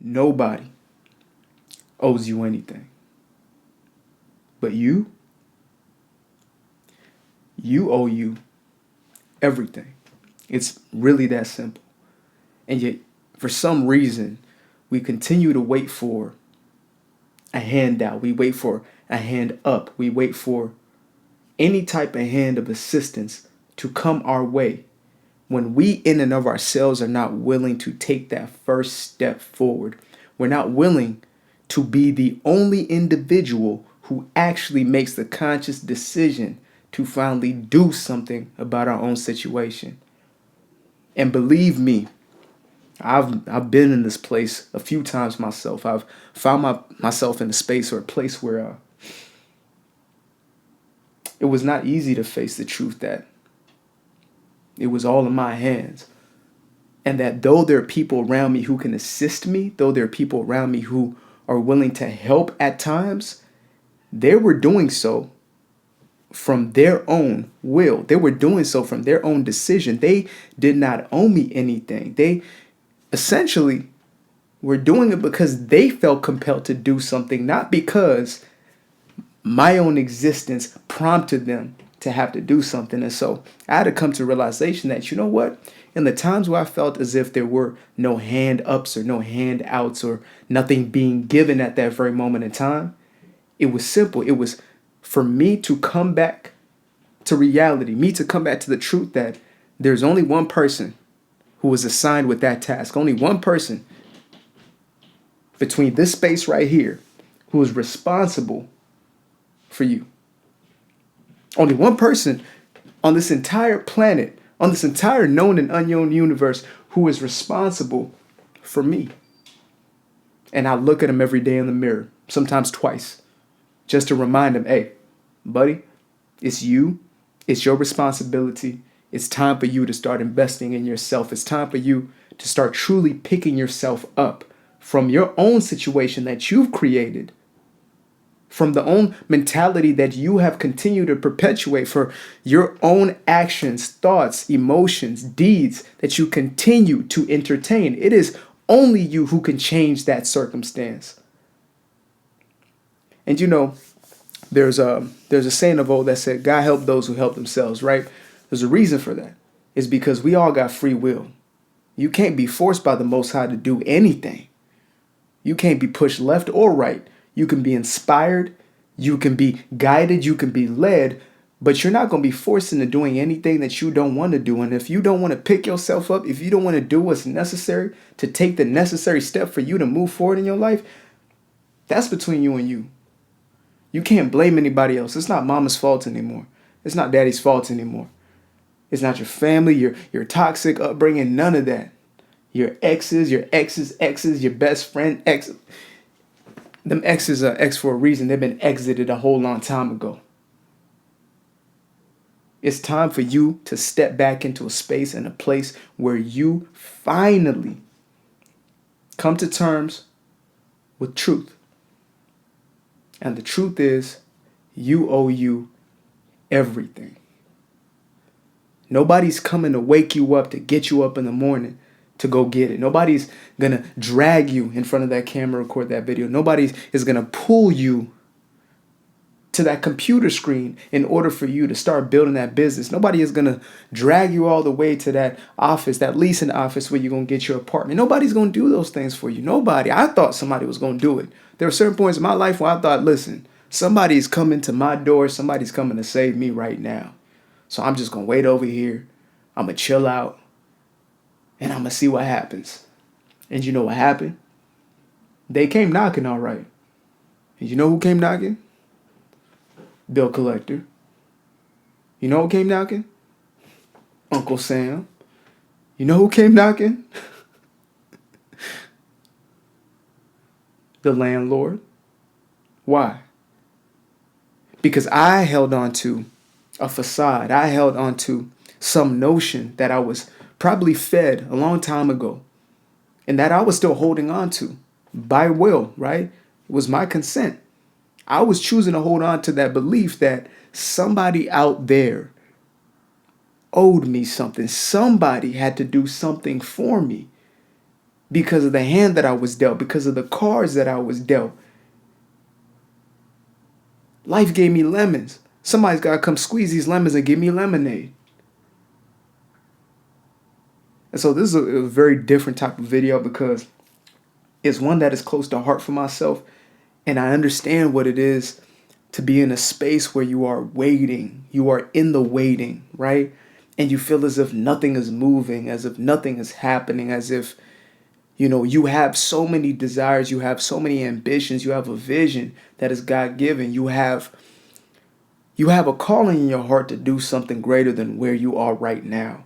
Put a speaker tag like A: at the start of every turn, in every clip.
A: Nobody owes you anything. But you owe you everything. It's really that simple. And yet, for some reason, we continue to wait for a handout. We wait for a hand up. We wait for any type of hand of assistance to come our way when we in and of ourselves are not willing to take that first step forward. We're not willing to be the only individual who actually makes the conscious decision to finally do something about our own situation. And believe me, I've been in this place a few times myself. I've found myself in a space or a place where it was not easy to face the truth that it was all in my hands. And that though there are people around me who can assist me, though there are people around me who are willing to help at times, they were doing so from their own will. They were doing so from their own decision. They did not owe me anything. They essentially were doing it because they felt compelled to do something, not because my own existence prompted them to have to do something. And so I had to come to realization that, you know what? In the times where I felt as if there were no hand ups or no hand outs or nothing being given at that very moment in time, it was simple. It was for me to come back to reality, me to come back to the truth that there's only one person who was assigned with that task, only one person between this space right here who is responsible for you. Only one person on this entire planet, on this entire known and unknown universe who is responsible for me. And I look at him every day in the mirror, sometimes twice, just to remind him, hey, buddy, it's you. It's your responsibility. It's time for you to start investing in yourself. It's time for you to start truly picking yourself up from your own situation that you've created, from the own mentality that you have continued to perpetuate, for your own actions, thoughts, emotions, deeds that you continue to entertain. It is only you who can change that circumstance. And you know, there's a saying of old that said, God help those who help themselves, right? There's a reason for that. It's because we all got free will. You can't be forced by the Most High to do anything. You can't be pushed left or right. You can be inspired, you can be guided, you can be led, but you're not going to be forced into doing anything that you don't want to do. And if you don't want to pick yourself up, if you don't want to do what's necessary to take the necessary step for you to move forward in your life, that's between you and you. You can't blame anybody else. It's not mama's fault anymore. It's not daddy's fault anymore. It's not your family, your toxic upbringing, none of that. Your exes, your best friend, ex. Them exes are ex for a reason. They've been exited a whole long time ago. It's time for you to step back into a space and a place where you finally come to terms with truth. And the truth is, you owe you everything. Nobody's coming to wake you up, to get you up in the morning to go get it. Nobody's going to drag you in front of that camera, record that video. Nobody is going to pull you to that computer screen in order for you to start building that business. Nobody is going to drag you all the way to that office, that leasing office where you're going to get your apartment. Nobody's going to do those things for you. Nobody. I thought somebody was going to do it. There were certain points in my life where I thought, listen, somebody's coming to my door. Somebody's coming to save me right now. So I'm just going to wait over here. I'm going to chill out. And I'm going to see what happens. And you know what happened? They came knocking all right. And you know who came knocking? Bill collector. You know who came knocking? Uncle Sam. You know who came knocking? The landlord. Why? Because I held on to a facade. I held on to some notion that I was probably fed a long time ago and that I was still holding on to by will, right? It was my consent. I was choosing to hold on to that belief that somebody out there owed me something. Somebody had to do something for me. because of the hand that I was dealt, because of the cards that I was dealt. Life gave me lemons. Somebody's got to come squeeze these lemons and give me lemonade. And so this is a very different type of video because it's one that is close to heart for myself. And I understand what it is to be in a space where you are waiting. You are in the waiting, right? And you feel as if nothing is moving, as if nothing is happening, as if, you have so many desires, you have so many ambitions, you have a vision that is God-given. You have a calling in your heart to do something greater than where you are right now.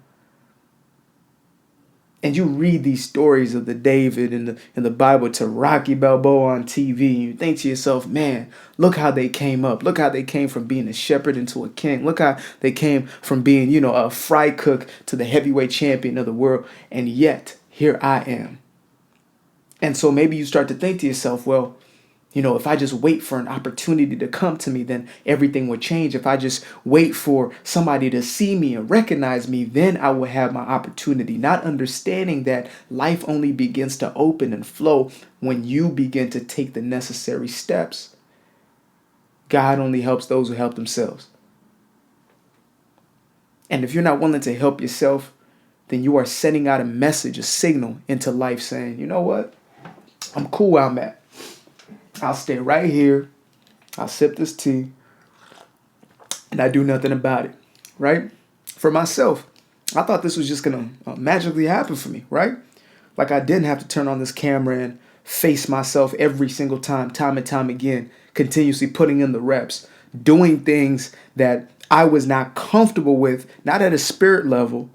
A: And you read these stories of the David in the Bible to Rocky Balboa on TV, and you think to yourself, man, look how they came up. Look how they came from being a shepherd into a king. Look how they came from being, a fry cook to the heavyweight champion of the world. And yet, here I am. And so maybe you start to think to yourself, well, if I just wait for an opportunity to come to me, then everything will change. If I just wait for somebody to see me and recognize me, then I will have my opportunity. Not understanding that life only begins to open and flow when you begin to take the necessary steps. God only helps those who help themselves. And if you're not willing to help yourself, then you are sending out a message, a signal into life saying, you know what? I'm cool where I'm at. I'll stay right here. I'll sip this tea. And I do nothing about it, right? For myself, I thought this was just going to magically happen for me, right? Like I didn't have to turn on this camera and face myself every single time and time again, continuously putting in the reps, doing things that I was not comfortable with, not at a spirit level,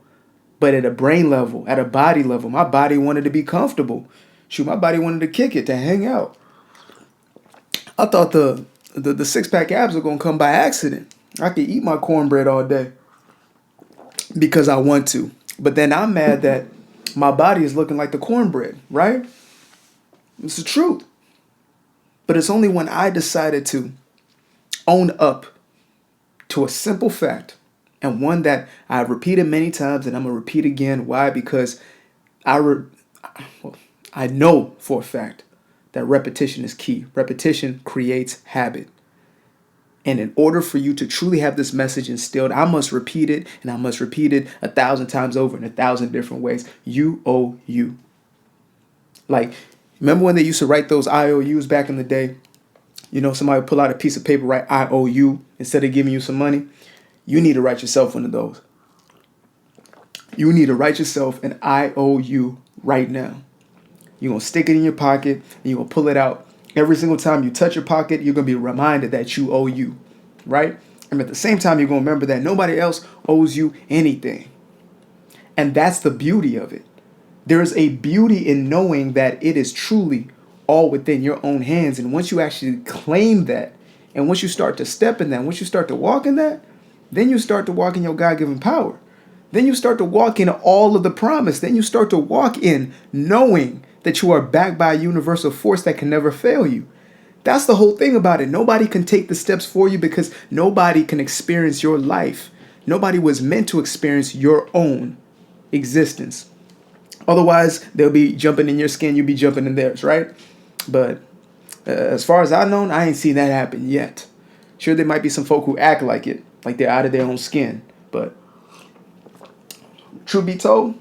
A: but at a brain level, at a body level. My body wanted to be comfortable. Shoot, my body wanted to kick it, to hang out. I thought the six-pack abs were going to come by accident. I could eat my cornbread all day because I want to. But then I'm mad that my body is looking like the cornbread, right? It's the truth. But it's only when I decided to own up to a simple fact, and one that I've repeated many times and I'm going to repeat again. Why? Because I know for a fact that repetition is key. Repetition creates habit. And in order for you to truly have this message instilled, I must repeat it, and I must repeat it 1,000 times over in 1,000 different ways. You. Like, remember when they used to write those IOUs back in the day? Somebody would pull out a piece of paper, write IOU instead of giving you some money. You need to write yourself one of those. You need to write yourself an IOU right now. You're going to stick it in your pocket and you're going to pull it out. Every single time you touch your pocket, you're going to be reminded that you owe you, right? And at the same time, you're going to remember that nobody else owes you anything. And that's the beauty of it. There is a beauty in knowing that it is truly all within your own hands. And once you actually claim that, and once you start to step in that, once you start to walk in that, then you start to walk in your God-given power. Then you start to walk in all of the promise. Then you start to walk in knowing that you are backed by a universal force that can never fail you. That's the whole thing about it. Nobody can take the steps for you because nobody can experience your life. Nobody was meant to experience your own existence. Otherwise, they'll be jumping in your skin, you'll be jumping in theirs, right? But as far as I've known, I ain't seen that happen yet. Sure, there might be some folk who act like it, like they're out of their own skin. But truth be told,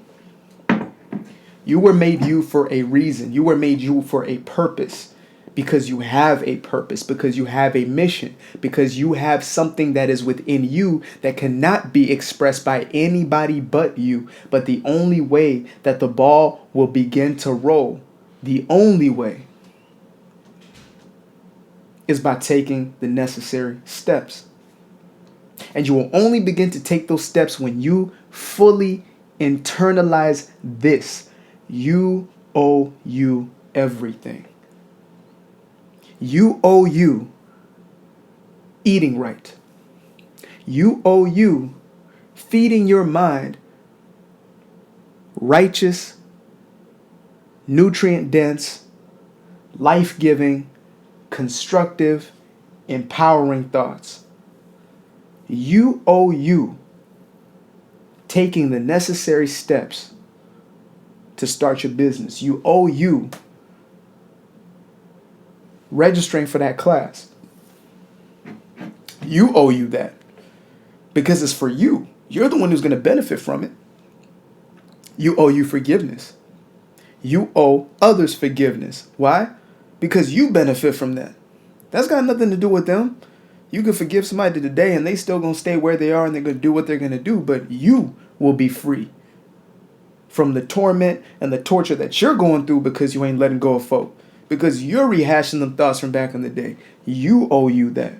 A: you were made you for a reason. You were made you for a purpose, because you have a purpose, because you have a mission, because you have something that is within you that cannot be expressed by anybody but you. But the only way that the ball will begin to roll, the only way, is by taking the necessary steps. And you will only begin to take those steps when you fully internalize this. You owe you everything. You owe you eating right. You owe you feeding your mind righteous, nutrient-dense, life-giving, constructive, empowering thoughts. You owe you taking the necessary steps to start your business. You owe you registering for that class. You owe you that because it's for you. You're the one who's going to benefit from it. You owe you forgiveness. You owe others forgiveness. Why? Because you benefit from that. That's got nothing to do with them. You can forgive somebody today and they still going to stay where they are and they're going to do what they're going to do, but you will be free from the torment and the torture that you're going through because you ain't letting go of folk. Because you're rehashing them thoughts from back in the day. You owe you that.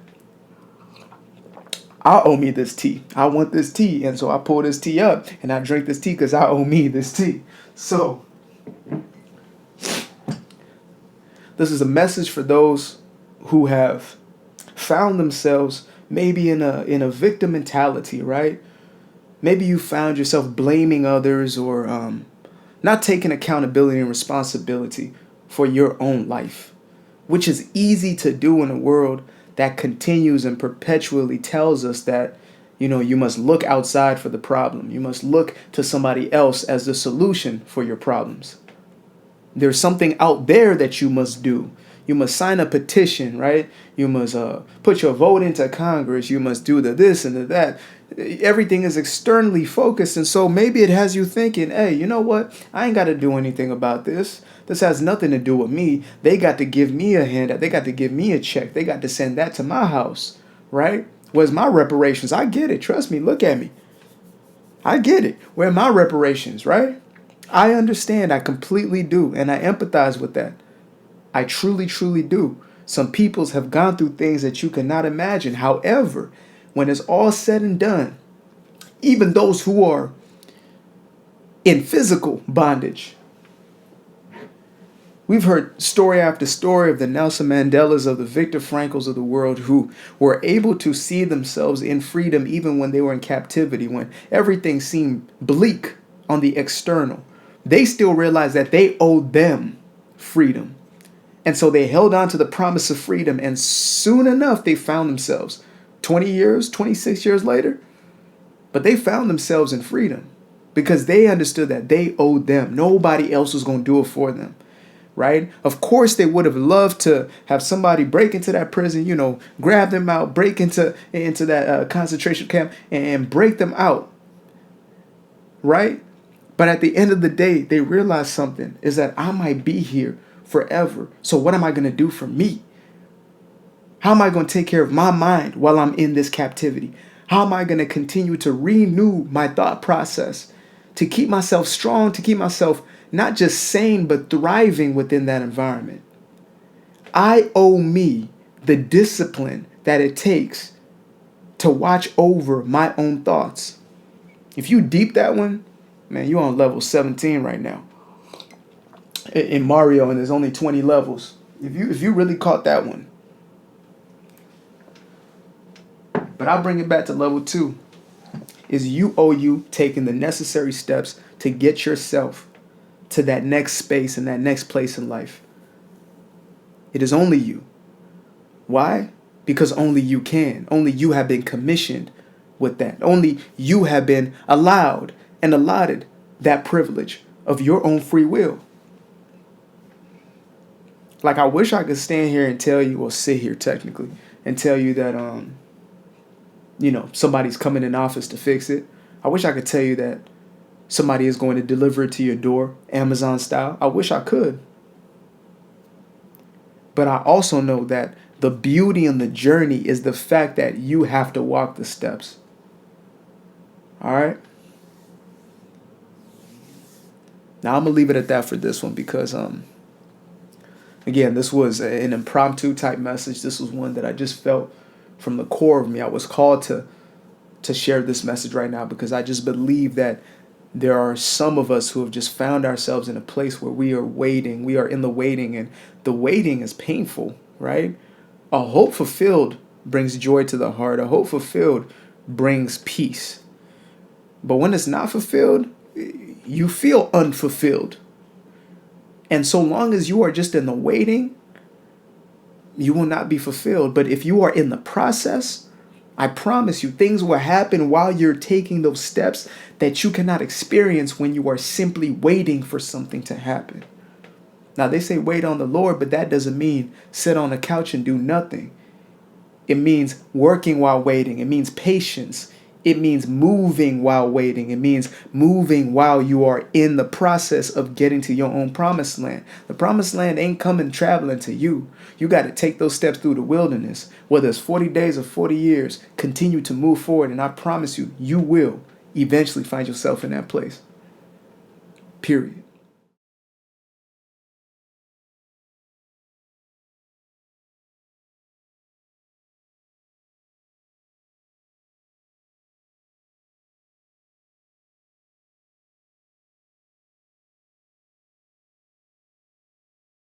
A: I owe me this tea. I want this tea. And so I pour this tea up and I drink this tea because I owe me this tea. So this is a message for those who have found themselves maybe in a victim mentality, right? Maybe you found yourself blaming others or not taking accountability and responsibility for your own life, which is easy to do in a world that continues and perpetually tells us that, you must look outside for the problem. You must look to somebody else as the solution for your problems. There's something out there that you must do. You must sign a petition, right? You must put your vote into Congress. You must do the this and the that. Everything is externally focused. And so maybe it has you thinking, hey, you know what? I ain't got to do anything about this. This has nothing to do with me. They got to give me a handout. They got to give me a check. They got to send that to my house, right? Where's my reparations? I get it. Trust me. Look at me. I get it. Where are my reparations, right? I understand. I completely do. And I empathize with that. I truly, truly do. Some peoples have gone through things that you cannot imagine. However, when it's all said and done, even those who are in physical bondage, we've heard story after story of the Nelson Mandelas, of the Viktor Frankls of the world who were able to see themselves in freedom even when they were in captivity, when everything seemed bleak on the external. They still realized that they owed them freedom. And so they held on to the promise of freedom. And soon enough, they found themselves 20 years, 26 years later. But they found themselves in freedom because they understood that they owed them. Nobody else was going to do it for them. Right? Of course, they would have loved to have somebody break into that prison, grab them out, break into that concentration camp and break them out. Right? But at the end of the day, they realized something is that I might be here forever. So what am I going to do for me? How am I going to take care of my mind while I'm in this captivity? How am I going to continue to renew my thought process to keep myself strong, to keep myself not just sane, but thriving within that environment? I owe me the discipline that it takes to watch over my own thoughts. If you deep that one, man, you're on level 17 right now. In Mario, and there's only 20 levels. If you really caught that one. But I'll bring it back to level 2. Is you owe you taking the necessary steps to get yourself to that next space and that next place in life. It is only you. Why? Because only you can. Only you have been commissioned with that. Only you have been allowed and allotted that privilege of your own free will. Like, I wish I could stand here and tell you, or sit here technically, and tell you that, somebody's coming in office to fix it. I wish I could tell you that somebody is going to deliver it to your door, Amazon style. I wish I could. But I also know that the beauty and the journey is the fact that you have to walk the steps. All right? Now, I'm going to leave it at that for this one because, again, this was an impromptu type message. This was one that I just felt from the core of me. I was called to share this message right now because I just believe that there are some of us who have just found ourselves in a place where we are waiting. We are in the waiting, and the waiting is painful, right? A hope fulfilled brings joy to the heart. A hope fulfilled brings peace. But when it's not fulfilled, you feel unfulfilled. And so long as you are just in the waiting, you will not be fulfilled. But if you are in the process, I promise you, things will happen while you're taking those steps that you cannot experience when you are simply waiting for something to happen. Now, they say wait on the Lord, but that doesn't mean sit on the couch and do nothing. It means working while waiting. It means patience. It means moving while waiting. It means moving while you are in the process of getting to your own promised land. The promised land ain't coming traveling to you. You got to take those steps through the wilderness. Whether it's 40 days or 40 years, continue to move forward. And I promise you, you will eventually find yourself in that place. Period.